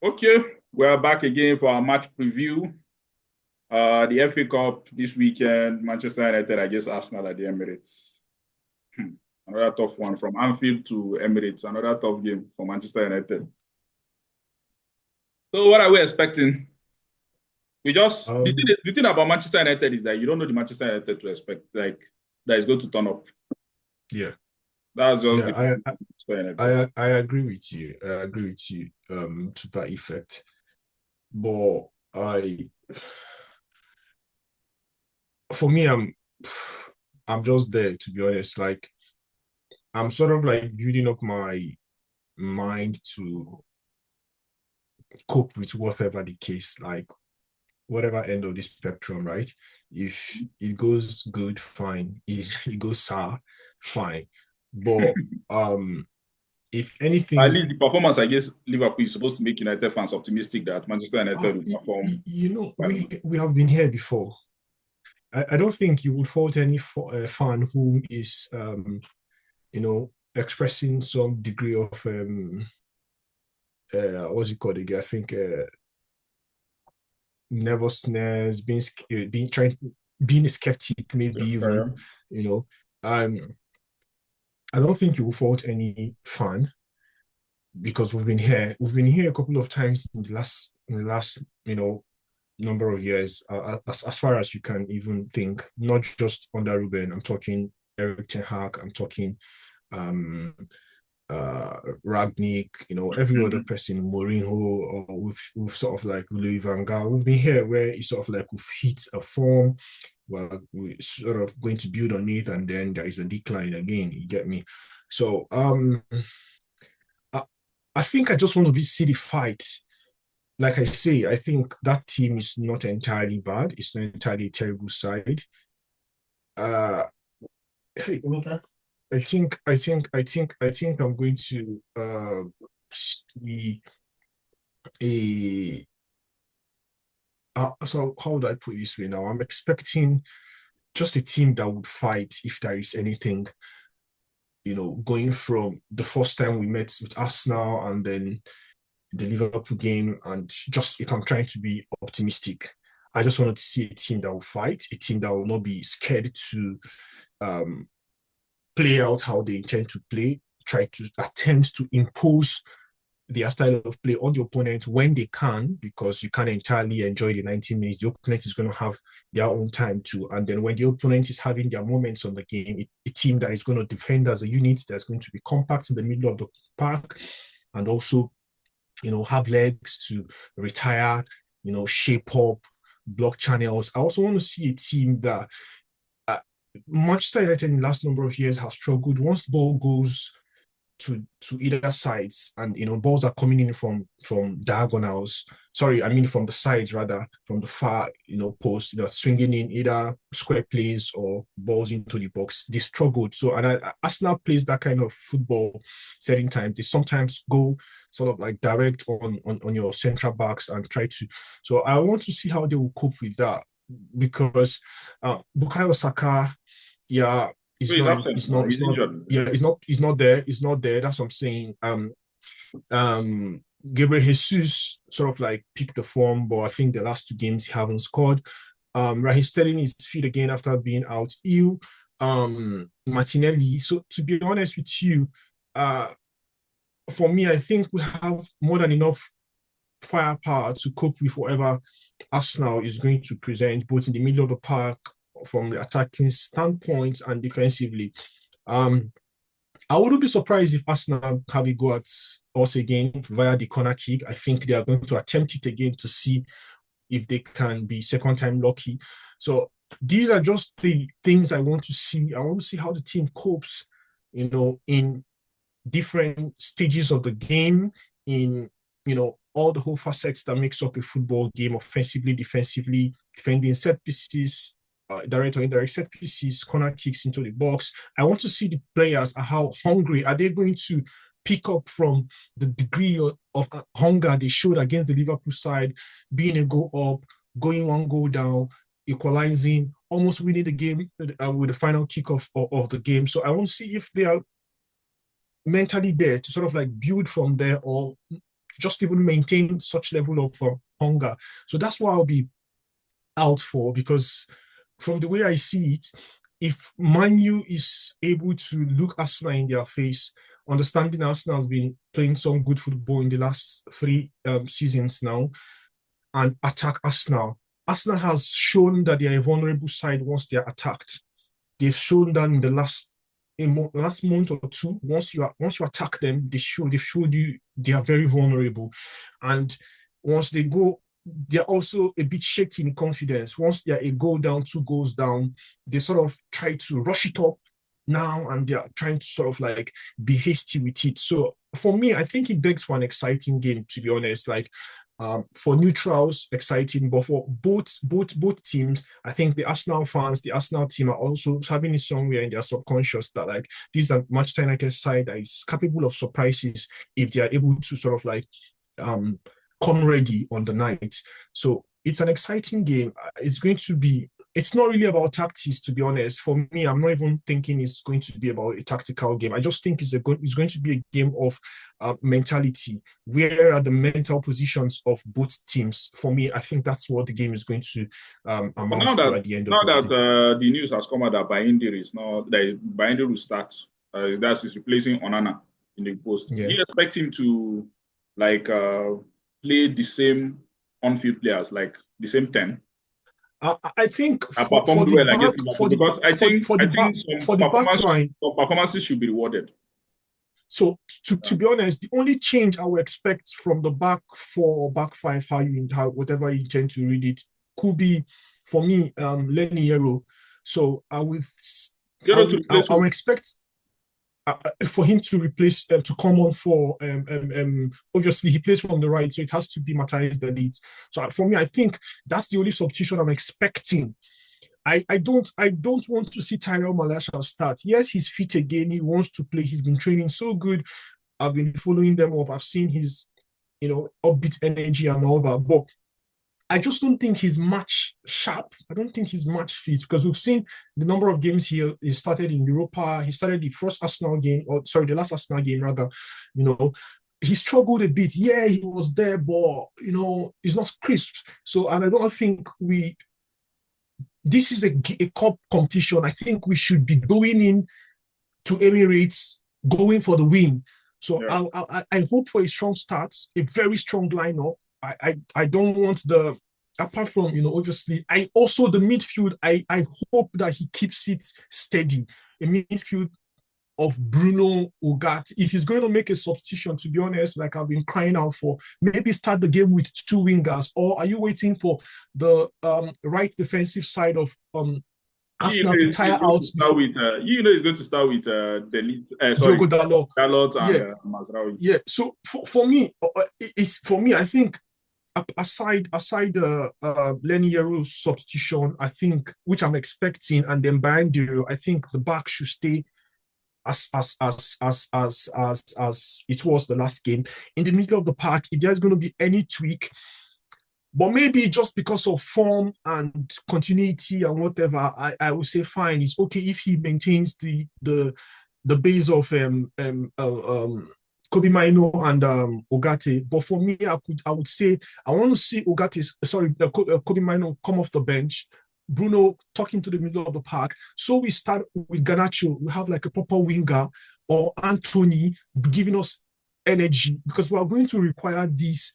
Okay, we're back again for our match preview. The FA Cup this weekend, Manchester United against Arsenal at the Emirates. Another tough one from Anfield to Emirates. Another tough game for Manchester United. So, what are we expecting? We just Um, the thing about Manchester United is that you don't know the Manchester United to expect, like that is going to turn up. yeah, That's just yeah, the I, problem with Manchester United. I agree with you. I agree with you, to that effect. But for me, I'm just there, to be honest. Like, I'm sort of like building up my mind to cope with whatever the case, like whatever end of the spectrum, right? If it goes good, fine. If it goes sour, fine. But um, if At anything, least the performance against Liverpool is supposed to make United fans optimistic that Manchester United will perform well. we have been here before. I don't think you would fault any fan who is expressing some degree of what's it called again? I think nervousness, being a skeptic, maybe even, Yeah. you know. Um, I don't think you will fault any fan because we've been here. We've been here a couple of times in the last number of years, as far as you can even think. Not just under Ruben. I'm talking Eric Ten Hag. I'm talking um, Ragnick. Every other Mhm. person, Mourinho, or with sort of like Louis Van Gaal. We've been here where it's sort of like we've hit a form. Well, we're sort of going to build on it, and then there is a decline again. You get me? So I, I think I just want to see the fight. Like I say, I think that team is not entirely bad. It's not entirely a terrible side. Uh, hey, I think I'm going to see a. So how would I put it this way now? I'm expecting just a team that would fight if there is anything. Going from the first time we met with Arsenal and then the Liverpool game, and just if I'm trying to be optimistic, I just wanted to see a team that will fight, a team that will not be scared to um, play out how they intend to play, try to attempt to impose their style of play on the opponent when they can, because you can't entirely enjoy the 90 minutes. The opponent is going to have their own time too. And then when the opponent is having their moments on the game, a team that is going to defend as a unit, that's going to be compact in the middle of the park, and also have legs to retire, shape up, block channels. I also want to see a team that uh, Manchester United in the last number of years have struggled. Once the ball goes to either sides, and balls are coming in from diagonals. Sorry, I mean from the sides rather, from the far post, swinging in either square plays or balls into the box. They struggled. So, and Arsenal plays that kind of football setting time. They sometimes go sort of like direct on your central backs and try to. So I want to see how they will cope with that, because Bukayo Saka, yeah, So it's he's not absent now. He's injured. yeah, it's not there. That's what I'm saying. Gabriel Jesus sort of like picked the form, but I think the last two games he haven't scored. Raheem Sterling is fit again after being out ill. Martinelli. So to be honest with you, uh for me, I think we have more than enough firepower to cope with whatever Arsenal is going to present, both in the middle of the park from the attacking standpoint and defensively. Um, I wouldn't be surprised if Arsenal have a go at us again via the corner kick. I think they are going to attempt it again to see if they can be second time lucky. So these are just the things I want to see. I want to see how the team copes, in different stages of the game, in all the whole facets that makes up a football game: offensively, defensively, defending set pieces, direct or indirect set pieces, corner kicks into the box. I want to see the players, how hungry are they going to pick up from the degree of hunger they showed against the Liverpool side, being a goal up, going one goal down, equalizing, almost winning the game with the final kickoff of the game. So I want to see if they are mentally there to sort of like build from there, or just even maintain such level of hunger. So that's what I'll be out for, because from the way I see it, if Manu is able to look Arsenal in their face, understanding Arsenal has been playing some good football in the last three seasons now, and attack Arsenal. Arsenal has shown that they are a vulnerable side once they are attacked. They've shown that in the last month or two. Once you attack them, they've showed you they are very vulnerable, and once they go, they're also a bit shaky in confidence. Once they're a goal down, two goals down, they sort of try to rush it up now, and they're trying to sort of like be hasty with it. So for me, I think it begs for an exciting game, to be honest. Like for neutrals, exciting, but for both teams, I think the Arsenal fans, the Arsenal team are also having it somewhere in their subconscious that like this is a Manchester United side that is capable of surprises if they are able to sort of like come ready on the night. So it's an exciting game. It's not really about tactics, to be honest. For me, I'm not even thinking it's going to be about a tactical game. I just think it's going to be a game of mentality. Where are the mental positions of both teams? For me, I think that's what the game is going to amount to at the end of the day. Now that the news has come out that Bayindir is not, that Bayindir will start, that's replacing Onana in the post. Yeah. Do you expect him to like play the same on-field players, like the same 10? I think for the back line, performances should be rewarded. So to be honest, the only change I would expect from the back four or back five, whatever you intend to read it, could be for me Leny Yoro. So I would expect for him to replace to come on for obviously he plays from the right, so it has to be Matthias de Ligt. So for me, I think that's the only substitution I'm expecting. I don't want to see Tyrell Malacia start. Yes, he's fit again. He wants to play. He's been training so good. I've been following them up. I've seen his upbeat energy and all that, but I just don't think he's match sharp. I don't think he's match fit, because we've seen the number of games he started in Europa. He started the last Arsenal game rather. He struggled a bit. Yeah, he was there, but he's not crisp. So, and I don't think this is a cup competition. I think we should be going in to Emirates, going for the win. So yeah. I hope for a strong start, a very strong lineup. I don't want apart from, obviously, the midfield, I hope that he keeps it steady. A midfield of Bruno Ugarte. If he's going to make a substitution, to be honest, like I've been crying out for, maybe start the game with two wingers, or are you waiting for the right defensive side of Arsenal to tire out? He's going to start with Diogo Dalot and Mazraoui. Yeah, so for me, I think aside Leny Yoro's substitution, I think, which I'm expecting, and then Bayindir, I think the back should stay as it was the last game. In the middle of the park, if there's going to be any tweak, but maybe just because of form and continuity and whatever, I would say fine. It's okay if he maintains the base of Kobbie Mainoo and Ugarte. But for me, I would say I want to see Kobbie Mainoo come off the bench, Bruno talking to the middle of the park. So we start with Garnacho. We have like a proper winger, or Anthony giving us energy, because we are going to require this.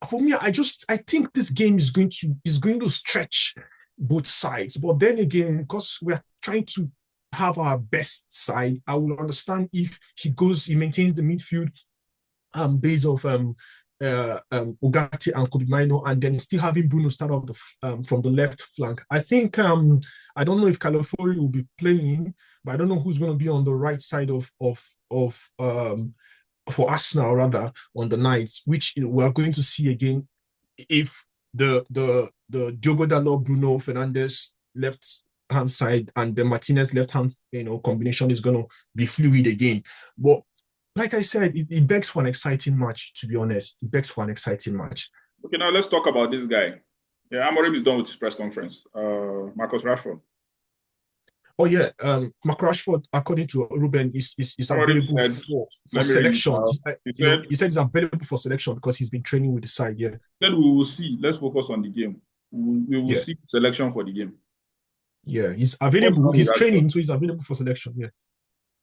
For me, I think this game is going to stretch both sides. But then again, because we are trying to have our best side, I will understand if he maintains the midfield base of Ugarte and Kobbie Mainoo, and then still having Bruno start off from the left flank. I think I don't know if Calafori will be playing, but I don't know who's going to be on the right side of for Arsenal rather on the nights, which we're going to see again if the Diogo Dalot, Bruno Fernandes left hand side and the Martinez left hand combination is going to be fluid again. But like I said, it begs for an exciting match, to be honest. It begs for an exciting match. Okay, now let's talk about this guy. Yeah, Amorim is done with his press conference. Marcus Rashford. Oh yeah, Mark Rashford, according to Ruben, is Somebody available said, for let me read it selection. out. He said, He said he's available for selection because he's been training with the side. Yeah, we will see. Let's focus on the game. We will yeah, see selection for the game. yeah. He's What's available. wrong with He's Rashford? training, so he's available for selection. Yeah.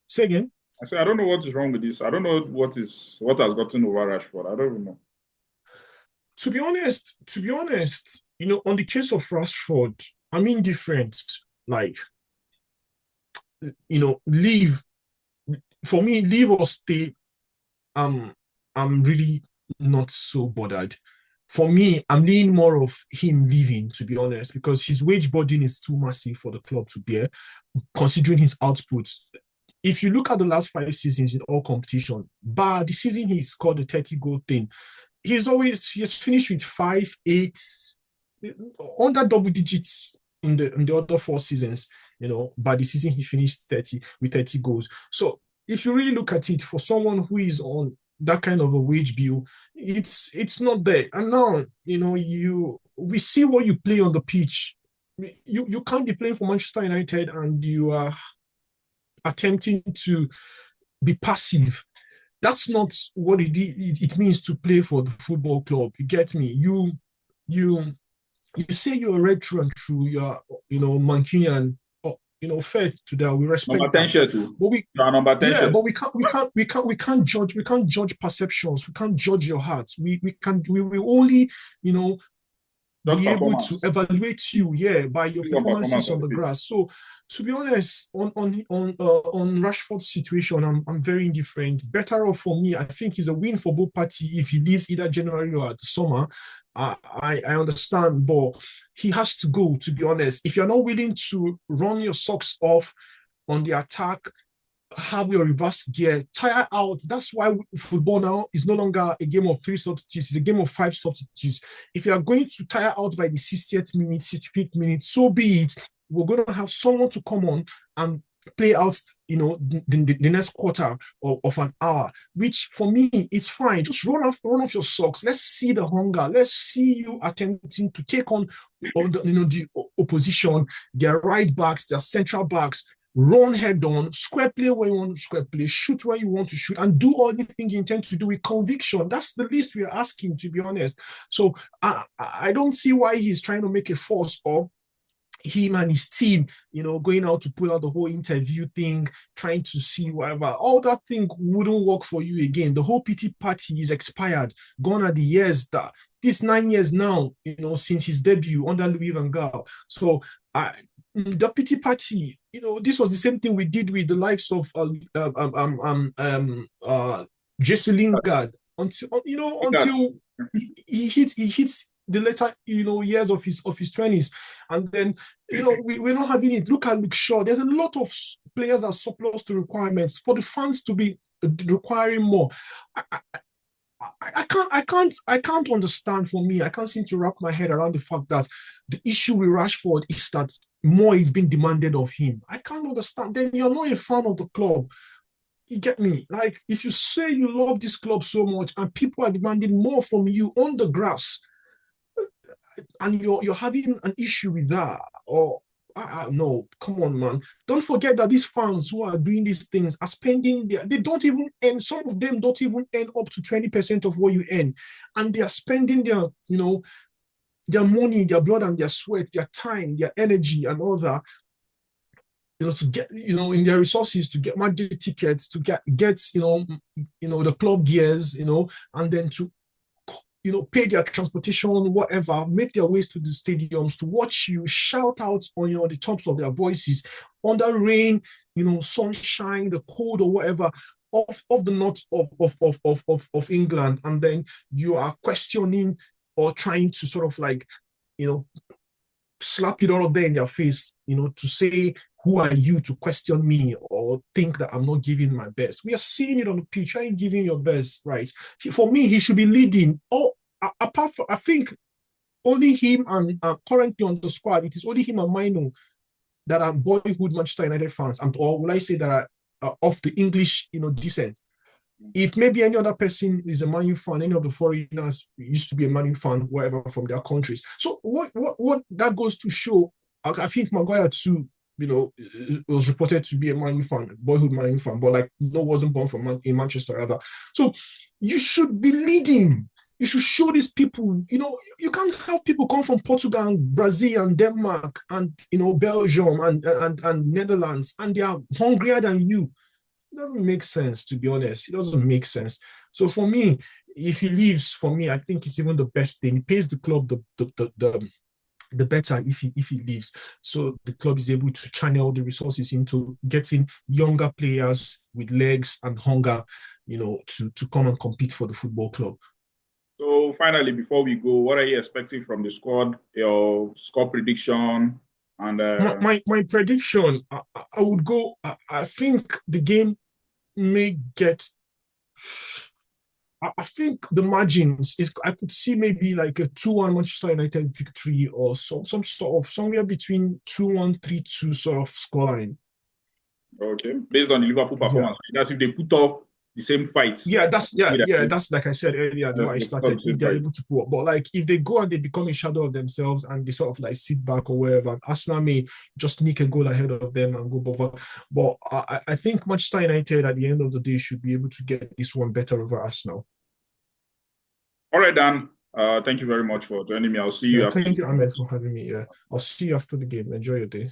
Say again. I said, I don't know what is wrong with this. I don't know what has gotten over Rashford. I don't even know. To be honest, on the case of Rashford, I'm indifferent. Like, leave for me, leave or stay. Um, I'm really not so bothered. For me, I'm leaning more of him leaving, to be honest, because his wage burden is too massive for the club to bear, considering his output. If you look at the last 5 seasons in all competition, bar the season he scored the 30 goal thing, he's finished with 5, 8, under double digits in the other 4 seasons. By the season he finished 30 with 30 goals. So if you really look at it, for someone who is on that kind of a wage bill, it's not there. And now, we see what you play on the pitch. You can't be playing for Manchester United and you are attempting to be passive. That's not what it means to play for the football club. You get me? You you say you're a red through and through. You're Mancunian. Fair to that. We Number respect 10 that. shirt too. But we You are number 10 yeah, shirt. but we can't judge perceptions. We can't judge your heart. We will only you know Just be able to performance. evaluate you, yeah, by your Based on performance performances on on the the pitch. grass. So, to be honest, on Rashford's situation, I'm very indifferent. Better off for me, I think, is a win for both parties if he leaves either January or the summer. I understand, but he has to go. To be honest, if you're not willing to run your socks off on the attack, have your reverse gear, tire out. That's why football now is no longer a game of 3 substitutes, it's a game of 5 substitutes. If you are going to tire out by the 60th minute, 65th minute, so be it. We're going to have someone to come on and play out, the next quarter of an hour, which for me, it's fine. Just run off your socks. Let's see the hunger. Let's see you attempting to take on the opposition, their right backs, their central backs, run head on, square play where you want to square play, shoot where you want to shoot, and do anything you intend to do with conviction. That's the least we are asking, to be honest. So I don't see why he's trying to make a force, or him and his team, going out to pull out the whole interview thing, trying to see whatever. All that thing wouldn't work for you again. The whole pity party is expired. Gone are the years that this 9 years now, since his debut under Louis van Gaal. So the pity party, this was the same thing we did with the likes of Jesse Lingard until he hits the later years of his 20s, and then we're not having it. Look at Luke Shaw. There's a lot of players that are surplus to requirements for the fans to be requiring more. I, I can't understand. For me, I can't seem to wrap my head around the fact that the issue with Rashford is that more is being demanded of him. I can't understand. Then you're not a fan of the club. You get me? Like, if you say you love this club so much and people are demanding more from you on the grass, and you're having an issue with that, or no, come on, man. Don't forget that these fans who are doing these things are spending they don't even earn, some of them don't even earn up to 20% of what you earn. And they are spending their money, their blood and their sweat, their time, their energy and all that, to get, in their resources to get match tickets, to get the club gears, and then to pay their transportation, whatever, make their ways to the stadiums to watch you shout out on the tops of their voices under rain, sunshine, the cold or whatever, of the north of England, and then you are questioning or trying to sort of like, slap it all up there in their face, to say, who are you to question me or think that I'm not giving my best? We are seeing it on the pitch. Are you giving your best, right? For me, he should be leading. Apart from, I think only him and currently on the squad, it is only him and Mino that are boyhood Manchester United fans, or will I say that are of the English, descent. If maybe any other person is a Man U fan, any of the foreigners used to be a Man U fan, whatever, from their countries. So what that goes to show, I think Maguire too, it was reported to be a Man U fan, boyhood Man U fan, but like no wasn't born from in Manchester rather. So you should be leading. You should show these people, you can't have people come from Portugal and Brazil and Denmark and Belgium and Netherlands, and they are hungrier than you. It doesn't make sense, to be honest. It doesn't make sense. So for me, if he leaves, for me, I think it's even the best thing. It pays the club the better if he leaves. So the club is able to channel the resources into getting younger players with legs and hunger, to come and compete for the football club. So finally, before we go, what are you expecting from the squad? Your score prediction and my prediction, I would go. I think the game may get. I think the margins is. I could see maybe like a 2-1 Manchester United victory, or some sort of somewhere between 2-1, 3-2 sort of scoreline. Okay, based on the Liverpool performance, that's if they put up the same fights. Yeah, that's like I said earlier, the way I started. If they're able to pull up, but like if they go and they become a shadow of themselves and they sort of like sit back or wherever, Arsenal may just nick a goal ahead of them and go over. But I think Manchester United at the end of the day should be able to get this one better over Arsenal. All right, Dan. Thank you very much for joining me. I'll see you. Thank you, Ahmed, for having me. Yeah, I'll see you after the game. Enjoy your day.